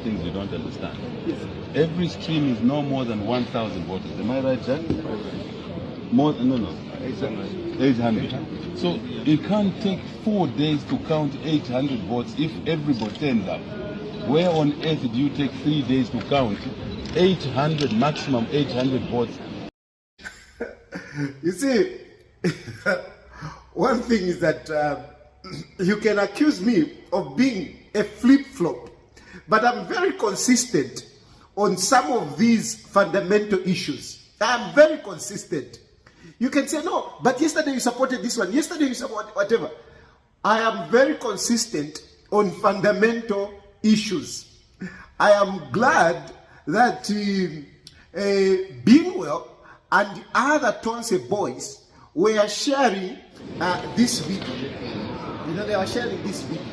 things you don't understand. Every stream is no more than 1,000 voters. Am I right, Jack? No. 800. So it can't take 4 days to count 800 votes if everybody turns up. Where on earth do you take 3 days to count 800, maximum 800 votes? You see, one thing is that you can accuse me of being a flip-flop, but I'm very consistent on some of these fundamental issues. I'm very consistent. You can say, no, but yesterday you supported this one, yesterday you supported whatever. I am very consistent on fundamental issues. I am glad that Beanwell and other Tonse boys were sharing this video. You know, they were sharing this video.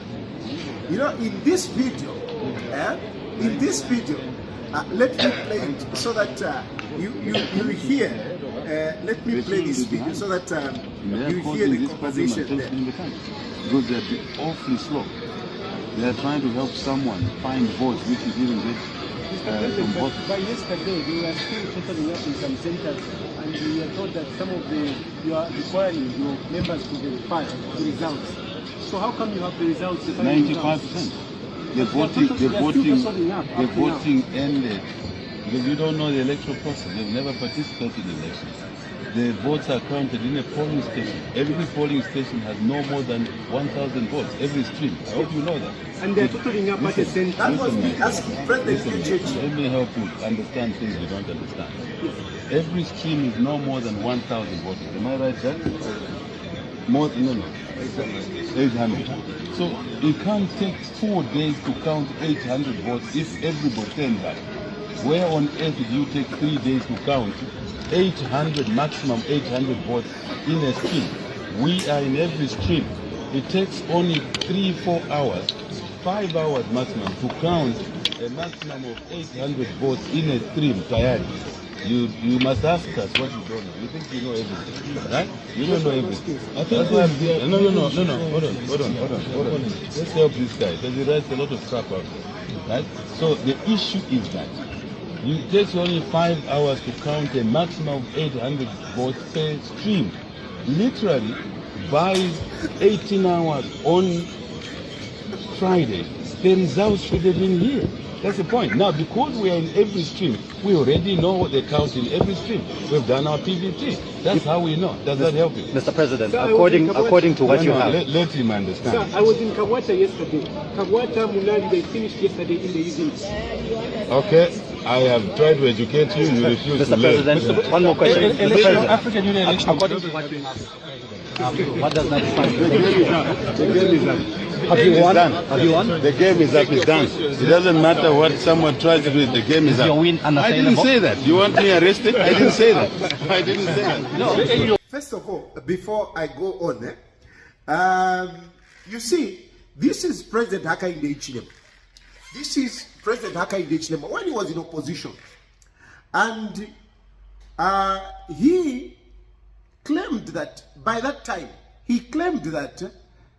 You know, in this video, let me play it so that you hear. Let me play this video so that you hear the conversation there. Because they're awfully slow. They are trying to help someone find votes which is even get from votes. By yesterday, they were still totaling up in some centers, and we are told that some of you are requiring your members to verify the results. So how come you have the results? 95%. The voting ended because you don't know the electoral process. They've never participated in elections. The votes are counted in a polling station. Every polling station has no more than 1,000 votes, every stream. I hope you know that. And they're totaling up at a center. That was me asking President. Let me help you understand things you don't understand. Every stream is no more than 1,000 voters. Am I right, Jack? No. 800. So it can't take 4 days to count 800 votes if everybody turns up. Where on earth do you take 3 days to count 800, maximum 800 votes in a stream? We are in every stream. It takes only 3-4 hours, 5 hours maximum to count a maximum of 800 votes in a stream. Tired. You must ask us what you don't know. You think you know everything, right? You don't know everything. I think no. Hold on. Let's help this guy because he writes a lot of crap out there, right? So the issue is that it takes only 5 hours to count a maximum of 800 votes per stream. Literally, by 18 hours on Friday, the results should have been here. That's the point. Now, because we are in every stream, we already know what they count in every stream. We've done our PVT. That's how we know. Does that help you? Mr. President, according to what you have. Let him understand. Sir, I was in Kawata yesterday. Kawata, Munali, they finished yesterday in the evening. Okay. I have tried to educate you. You refuse to Mr. President, one more question. Mr. President, African Union election. According to what you have, what does that stand? The game is up. Have you won? Have you won? The game is up. It's done. It doesn't matter what someone tries to do. The game is up. Your win I didn't say that. You want me arrested? I didn't say that. I didn't say that. No. First of all, before I go on, you see, this is President Hakainde Hichilema. This is President Hakainde Hichilema when he was in opposition. And he claimed that, by that time, he claimed that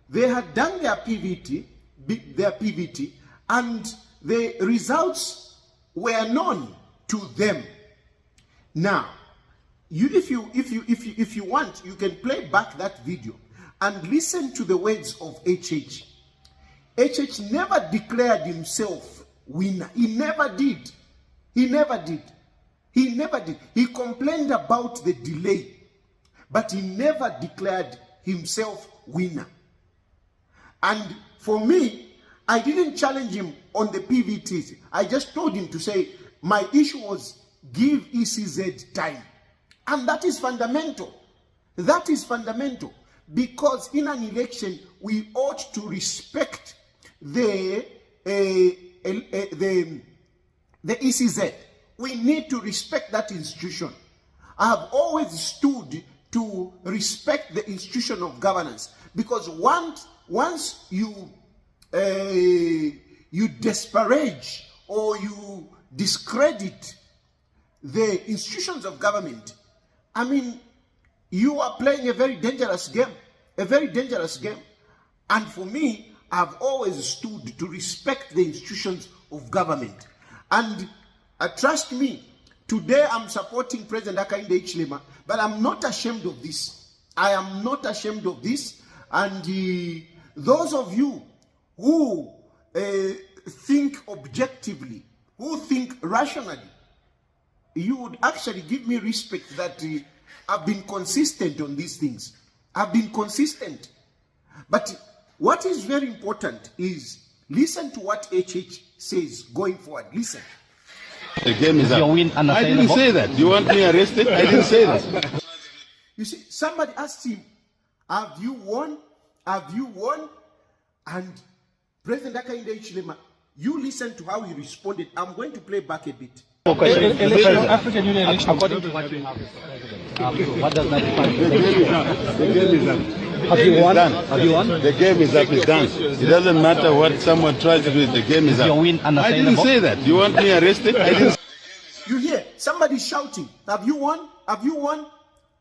they had done their PVT, and the results were known to them. Now, if you want, you can play back that video and listen to the words of HH. HH never declared himself winner. He never did. He complained about the delay, but he never declared himself winner. And for me, I didn't challenge him on the PVTs. I just told him to say, my issue was give ECZ time. And that is fundamental. That is fundamental. Because in an election, we ought to respect the ECZ. We need to respect that institution. I have always stood to respect the institution of governance, because once you disparage or you discredit the institutions of government, I mean, you are playing a very dangerous game, And for me, I've always stood to respect the institutions of government. And trust me, today I'm supporting President Hakainde Hichilema, but I'm not ashamed of this. I am not ashamed of this. And those of you who think objectively, who think rationally, you would actually give me respect that I've been consistent on these things. I've been consistent. But what is very important is listen to what HH says going forward. Listen. The game is up. Your win I didn't say that. You want me arrested? I didn't say that. You see, somebody asked him, have you won? Have you won? And President Hakainde Hichilema, you listen to how he responded. I'm going to play back a bit. African Union election. According to what you have, what does 95? The game is up. The game is up. Have you won? Have you won? The game is up. It's done. It doesn't matter what someone tries to do. The game is up. Your win I didn't say that. You want me arrested? I didn't. You hear somebody shouting, have you won? Have you won?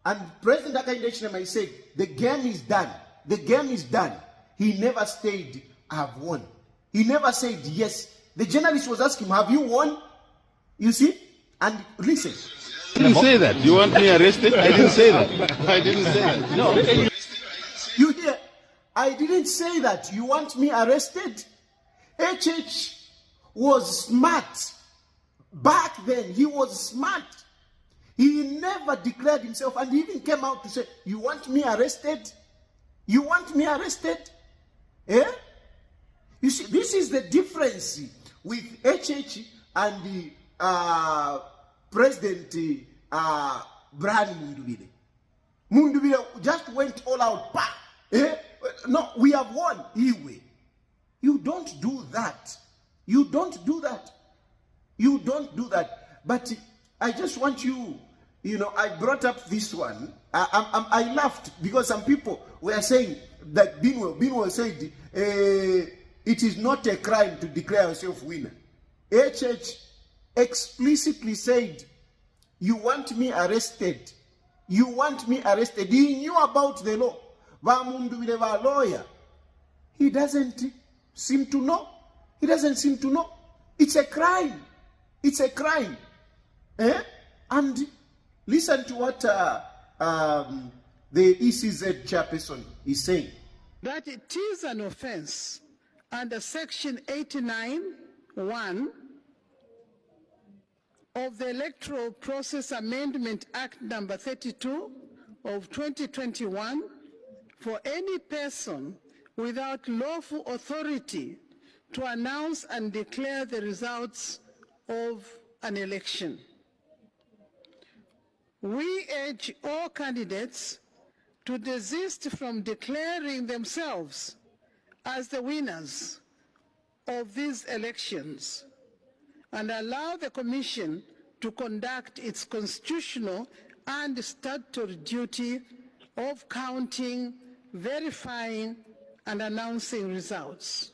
And President Hakainde Hichilema said, the game is done. The game is done. He never said, I have won. He never said yes. The journalist was asking him, have you won? You see? And listen. I didn't say that. You want me arrested? I didn't say that. I didn't say that. No. You hear? I didn't say that. You want me arrested? HH was smart. Back then, he was smart. He never declared himself, and he even came out to say, you want me arrested? You want me arrested? Eh? You see, this is the difference with HH and the President Brian Mundubile. Mundubile just went all out. Bah! Eh? No, we have won. Iwe. You don't do that. You don't do that. You don't do that. But I just want you, I brought up this one. I laughed because some people were saying that Binwell said, it is not a crime to declare yourself winner. HH explicitly said, you want me arrested. You want me arrested. He knew about the law. Vamundu lawyer. He doesn't seem to know. He doesn't seem to know. It's a crime. It's a crime. Eh? And listen to what the ECZ chairperson is saying. That it is an offense under Section 89(1) of the Electoral Process Amendment Act number 32 of 2021 for any person without lawful authority to announce and declare the results of an election. We urge all candidates to desist from declaring themselves as the winners of these elections and allow the Commission to conduct its constitutional and statutory duty of counting, verifying, and announcing results.